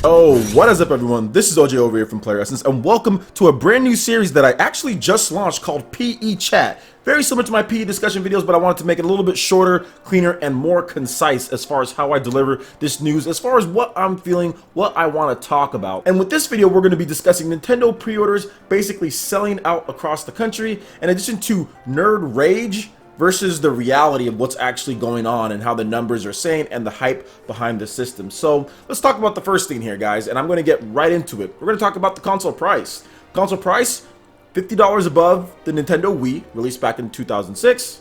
Oh, what is up everyone? This is OJ over here from PlayerEssence, and welcome to a brand new series that I actually just launched called PE Chat. Very similar to my PE discussion videos, but I wanted to make it a little bit shorter, cleaner, and more concise as far as how I deliver this news, as far as what I'm feeling, what I want to talk about. And with this video, we're going to be discussing Nintendo pre-orders basically selling out across the country, in addition to nerd rage versus the reality of what's actually going on and how the numbers are saying and the hype behind the system. So let's talk about the first thing here, guys, and I'm going to get right into it. We're going to talk about the console price. Console price, $50 above the Nintendo Wii, released back in 2006,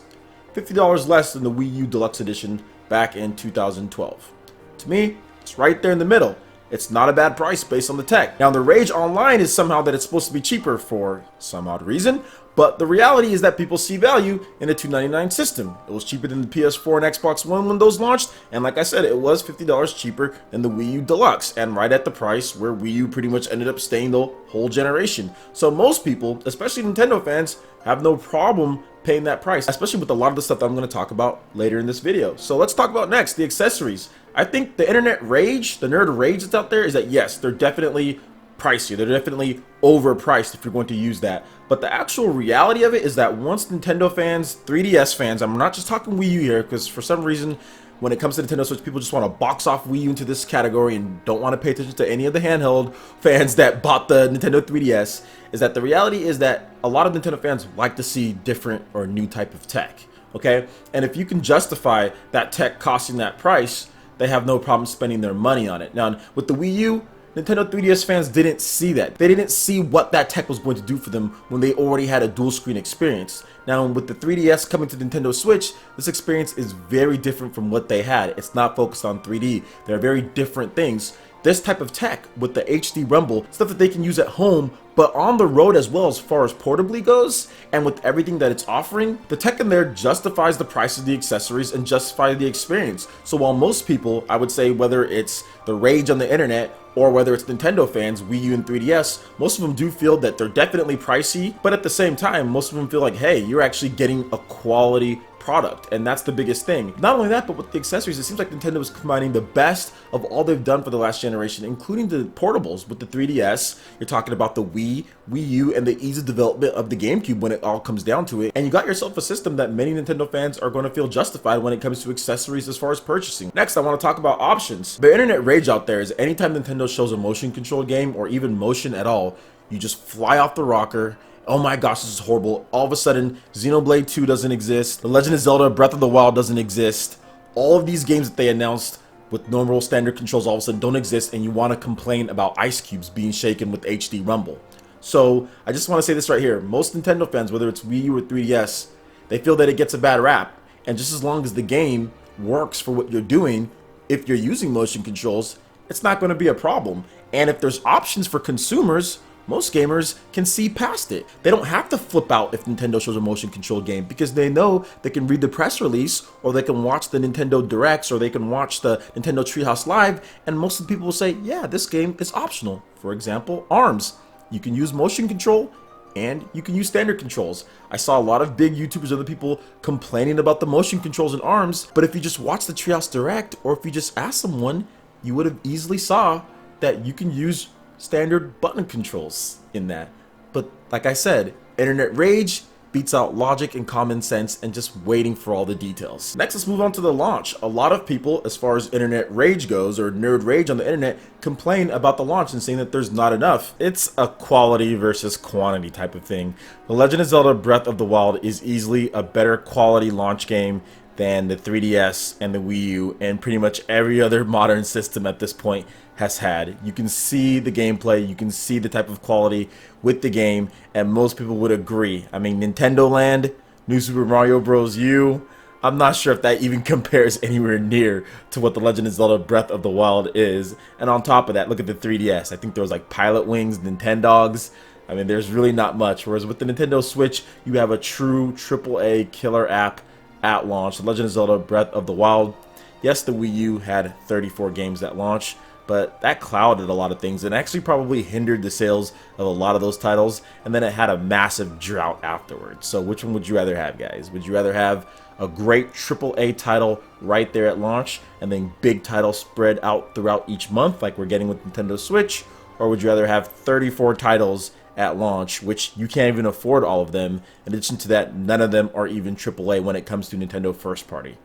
$50 less than the Wii U Deluxe Edition back in 2012. To me, it's right there in the middle. It's not a bad price based on the tech. Now, the rage online is somehow that it's supposed to be cheaper for some odd reason, but the reality is that people see value in a $299 system. It was cheaper than the PS4 and Xbox One when those launched, and like I said, it was $50 cheaper than the Wii U Deluxe, and right at the price where Wii U pretty much ended up staying the whole generation. So most people, especially Nintendo fans, have no problem paying that price, especially with a lot of the stuff that I'm going to talk about later in this video. So let's talk about next, the accessories. I think the internet rage, the nerd rage that's out there, is that yes, they're definitely pricey. They're definitely overpriced if you're going to use that. But the actual reality of it is that once Nintendo fans, 3DS fans, I'm not just talking Wii U here, because for some reason, when it comes to Nintendo Switch, people just want to box off Wii U into this category and don't want to pay attention to any of the handheld fans that bought the Nintendo 3DS, is that the reality is that a lot of Nintendo fans like to see different or new type of tech, okay? And if you can justify that tech costing that price, they have no problem spending their money on it. Now, with the Wii U, Nintendo 3DS fans didn't see that. They didn't see what that tech was going to do for them when they already had a dual screen experience. Now, with the 3DS coming to Nintendo Switch, this experience is very different from what they had. It's not focused on 3D. They're very different things. This type of tech with the HD Rumble, stuff that they can use at home, but on the road as well as far as portably goes, and with everything that it's offering, the tech in there justifies the price of the accessories and justify the experience. So while most people, I would say whether it's the rage on the internet or whether it's Nintendo fans, Wii U and 3DS, most of them do feel that they're definitely pricey, but at the same time, most of them feel like, hey, you're actually getting a quality product, and that's the biggest thing. Not only that, but with the accessories, it seems like Nintendo is combining the best of all they've done for the last generation, including the portables. With the 3DS, you're talking about the Wii, Wii U, and the ease of development of the GameCube when it all comes down to it, and you got yourself a system that many Nintendo fans are going to feel justified when it comes to accessories as far as purchasing. Next, I want to talk about options. The internet rage out there is anytime Nintendo shows a motion control game or even motion at all, you just fly off the rocker. Oh my gosh, this is horrible. All of a sudden, Xenoblade 2 doesn't exist. The Legend of Zelda Breath of the Wild doesn't exist. All of these games that they announced with normal standard controls all of a sudden don't exist, and you want to complain about ice cubes being shaken with HD Rumble. So I just want to say this right here. Most Nintendo fans, whether it's Wii U or 3DS, they feel that it gets a bad rap. And just as long as the game works for what you're doing, if you're using motion controls, it's not going to be a problem. And if there's options for consumers, most gamers can see past it. They don't have to flip out if Nintendo shows a motion control game because they know they can read the press release, or they can watch the Nintendo Directs, or they can watch the Nintendo Treehouse Live, and most of the people will say, yeah, this game is optional. For example, ARMS. You can use motion control and you can use standard controls. I saw a lot of big YouTubers, other people complaining about the motion controls in ARMS, but if you just watch the Treehouse Direct, or if you just ask someone, you would have easily saw that you can use standard button controls in that. But like I said, internet rage beats out logic and common sense and just waiting for all the details. Next, let's move on to the launch. A lot of people, as far as internet rage goes, or nerd rage on the internet, complain about the launch and saying that there's not enough. It's a quality versus quantity type of thing. The Legend of Zelda Breath of the Wild is easily a better quality launch game than the 3DS and the Wii U and pretty much every other modern system at this point has had. You can see the gameplay, you can see the type of quality with the game, and most people would agree. I mean, Nintendo Land, New Super Mario Bros. U, I'm not sure if that even compares anywhere near to what the Legend of Zelda Breath of the Wild is. And on top of that, look at the 3DS. I think there was like Pilot Wings, Nintendogs. I mean, there's really not much. Whereas with the Nintendo Switch, you have a true AAA killer app at launch, The Legend of Zelda Breath of the Wild. Yes, the Wii U had 34 games at launch, but that clouded a lot of things and actually probably hindered the sales of a lot of those titles, and then it had a massive drought afterwards. So which one would you rather have, guys? Would you rather have a great AAA title right there at launch, and then big titles spread out throughout each month like we're getting with Nintendo Switch? Or would you rather have 34 titles at launch, which you can't even afford all of them? In addition to that, none of them are even AAA when it comes to Nintendo first party.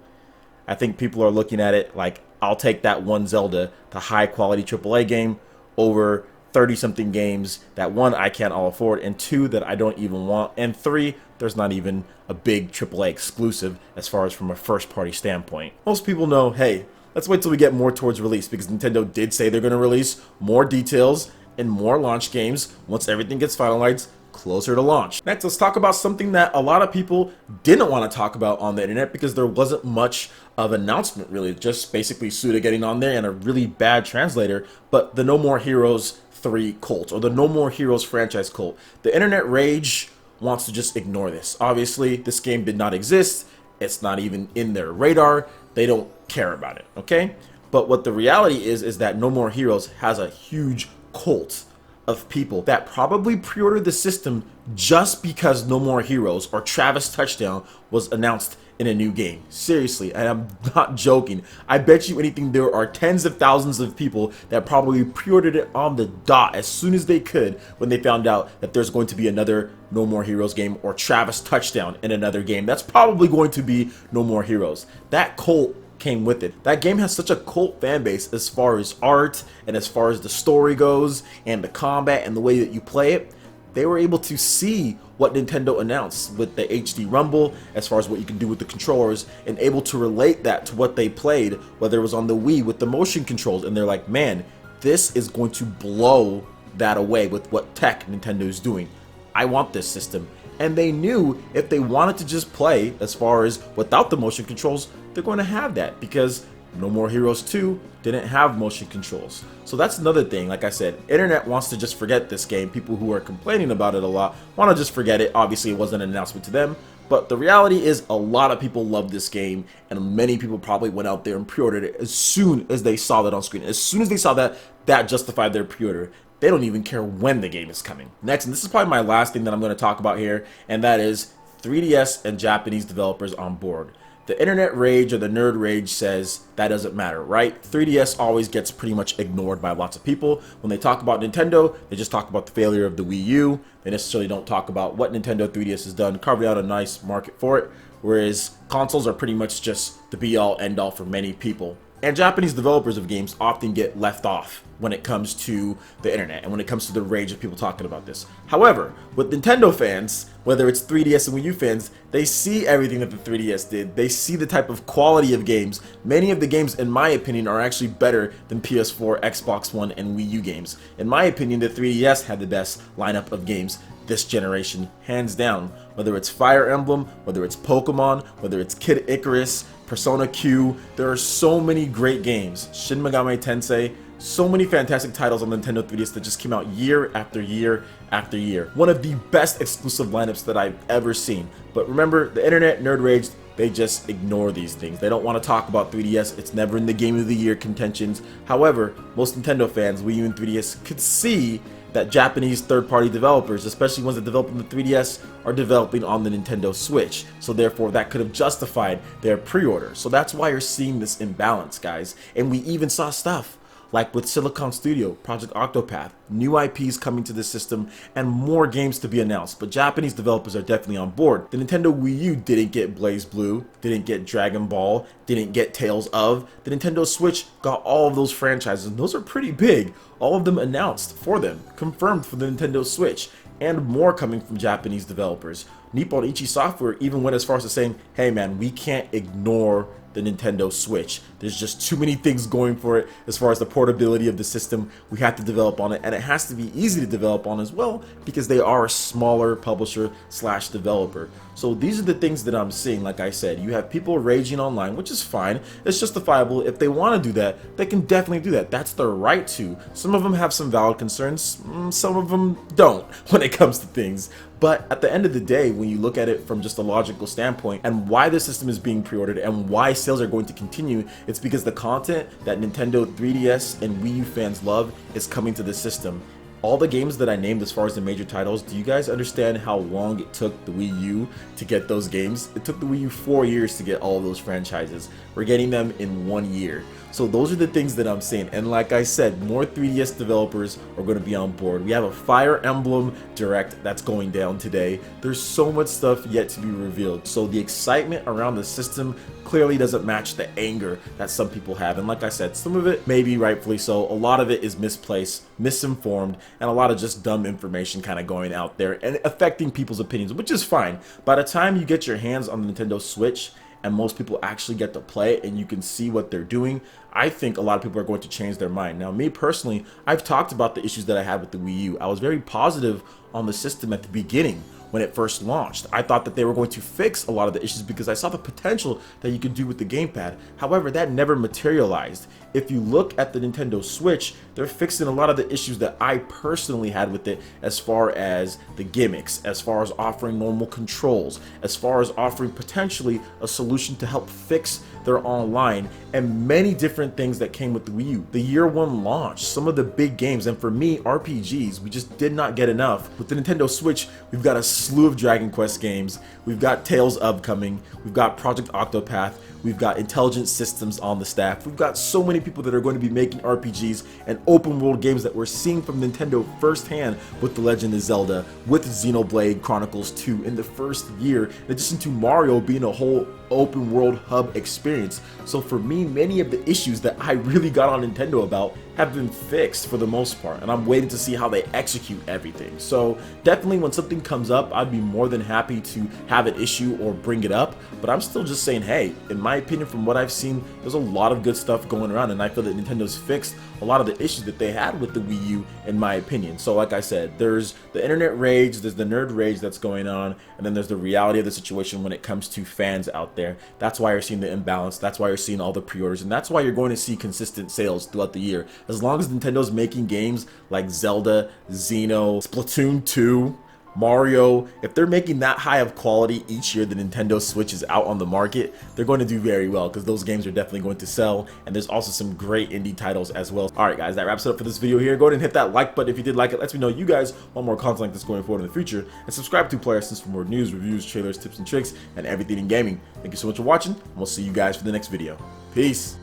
I think people are looking at it like, I'll take that one Zelda, the high quality AAA game, over 30-something games that, one, I can't all afford, and two, that I don't even want, and three, there's not even a big AAA exclusive as far as from a first party standpoint. Most people know, hey, let's wait till we get more towards release, because Nintendo did say they're going to release more details and more launch games once everything gets finalized closer to launch. Next, let's talk about something that a lot of people didn't want to talk about on the internet because there wasn't much of an announcement, really. Just basically Suda getting on there and a really bad translator, but the No More Heroes 3 cult, or the No More Heroes franchise cult. The internet rage wants to just ignore this. Obviously, this game did not exist. It's not even in their radar. They don't care about it, okay? But what the reality is that No More Heroes has a huge cult of people that probably pre-ordered the system just because No More Heroes or Travis Touchdown was announced in a new game. Seriously, and I'm not joking. I bet you anything there are tens of thousands of people that probably pre-ordered it on the dot as soon as they could when they found out that there's going to be another No More Heroes game or Travis Touchdown in another game. That's probably going to be No More Heroes. That cult came with it. That game has such a cult fan base as far as art and as far as the story goes and the combat and the way that you play it. They were able to see what Nintendo announced with the HD Rumble as far as what you can do with the controllers, and able to relate that to what they played, whether it was on the Wii with the motion controls, and they're like, man, this is going to blow that away with what tech Nintendo is doing. I want this system. And they knew if they wanted to just play as far as without the motion controls, they're going to have that, because No More Heroes 2 didn't have motion controls. So that's another thing. Like I said, internet wants to just forget this game. People who are complaining about it a lot want to just forget it. Obviously, it wasn't an announcement to them, but the reality is a lot of people love this game, and many people probably went out there and pre-ordered it as soon as they saw that on screen. As soon as they saw that, that justified their pre-order. They don't even care when the game is coming. Next, and this is probably my last thing that I'm going to talk about here, and that is 3DS and Japanese developers on board. The internet rage or the nerd rage says that doesn't matter, right? 3DS always gets pretty much ignored by lots of people. When they talk about Nintendo, they just talk about the failure of the Wii U. They necessarily don't talk about what Nintendo 3DS has done, carving out a nice market for it, whereas consoles are pretty much just the be-all, end-all for many people. And Japanese developers of games often get left off when it comes to the internet and when it comes to the rage of people talking about this. However, with Nintendo fans, whether it's 3DS and Wii U fans, they see everything that the 3DS did. They see the type of quality of games. Many of the games, in my opinion, are actually better than PS4, Xbox One, and Wii U games. In my opinion, the 3DS had the best lineup of games this generation, hands down. Whether it's Fire Emblem, whether it's Pokemon, whether it's Kid Icarus, Persona Q, there are so many great games. Shin Megami Tensei, so many fantastic titles on Nintendo 3DS that just came out year after year after year. One of the best exclusive lineups that I've ever seen. But remember, the internet nerd rage, they just ignore these things. They don't want to talk about 3DS. It's never in the Game of the Year contentions. However, most Nintendo fans, Wii U and 3DS, could see that Japanese third-party developers, especially ones that develop on the 3DS, are developing on the Nintendo Switch. So therefore, that could have justified their pre-order. So that's why you're seeing this imbalance, guys. And we even saw stuff like with Silicon Studio, Project Octopath, new IPs coming to the system, and more games to be announced. But Japanese developers are definitely on board. The Nintendo Wii U didn't get Blaze Blue, didn't get Dragon Ball, didn't get Tales of. The Nintendo Switch got all of those franchises, and those are pretty big. All of them announced for them, confirmed for the Nintendo Switch, and more coming from Japanese developers. Nippon Ichi Software even went as far as to saying, hey man, we can't ignore the Nintendo Switch. There's just too many things going for it as far as the portability of the system. We have to develop on it, and it has to be easy to develop on as well because they are a smaller publisher slash developer. So these are the things that I'm seeing. Like I said, you have people raging online, which is fine. It's justifiable. If they want to do that, they can definitely do that. That's their right to. Some of them have some valid concerns. Some of them don't when it comes to things. But at the end of the day, when you look at it from just a logical standpoint and why the system is being pre-ordered and why sales are going to continue, it's because the content that Nintendo 3DS and Wii U fans love is coming to the system. all the games that I named as far as the major titles, do you guys understand how long it took the Wii U to get those games? It took the Wii U 4 years to get all of those franchises. We're getting them in 1 year. So those are the things that I'm saying. And like I said, more 3DS developers are going to be on board. We have a Fire Emblem Direct that's going down today. There's so much stuff yet to be revealed. So the excitement around the system clearly doesn't match the anger that some people have. And like I said, some of it may be rightfully so. A lot of it is misplaced, misinformed, and a lot of just dumb information kind of going out there and affecting people's opinions, which is fine. By the time you get your hands on the Nintendo Switch, and most people actually get to play it and you can see what they're doing, I think a lot of people are going to change their mind. Now, me personally, I've talked about the issues that I had with the Wii U. I was very positive on the system at the beginning when it first launched. I thought that they were going to fix a lot of the issues because I saw the potential that you could do with the gamepad. However, that never materialized. If you look at the Nintendo Switch, they're fixing a lot of the issues that I personally had with it, as far as the gimmicks, as far as offering normal controls, as far as offering potentially a solution to help fix their online, and many different things that came with the Wii U. The year one launch, some of the big games, and for me, RPGs, we just did not get enough. With the Nintendo Switch, we've got a slew of Dragon Quest games, we've got Tales of coming, we've got Project Octopath, we've got Intelligent Systems on the staff, we've got so many people that are going to be making RPGs and open world games that we're seeing from Nintendo firsthand with The Legend of Zelda, with Xenoblade Chronicles 2 in the first year, in addition to Mario being a whole open world hub experience. So for me, many of the issues that I really got on Nintendo about have been fixed for the most part, and I'm waiting to see how they execute everything. So definitely when something comes up, I'd be more than happy to have an issue or bring it up, but I'm still just saying, hey, in my opinion, from what I've seen, there's a lot of good stuff going around, and I feel that Nintendo's fixed a lot of the issues that they had with the Wii U, in my opinion. So like I said, there's the internet rage, there's the nerd rage that's going on, and then there's the reality of the situation when it comes to fans out there. That's why you're seeing the imbalance, that's why you're seeing all the pre-orders, and that's why you're going to see consistent sales throughout the year. As long as Nintendo's making games like Zelda, Xeno, Splatoon 2, Mario, if they're making that high of quality each year the Nintendo Switch is out on the market, they're going to do very well, because those games are definitely going to sell, and there's also some great indie titles as well. Alright guys, that wraps it up for this video here. Go ahead and hit that like button if you did like it. Lets me know you guys want more content like this going forward in the future, and subscribe to PlayerEssence for more news, reviews, trailers, tips and tricks, and everything in gaming. Thank you so much for watching, and we'll see you guys for the next video. Peace!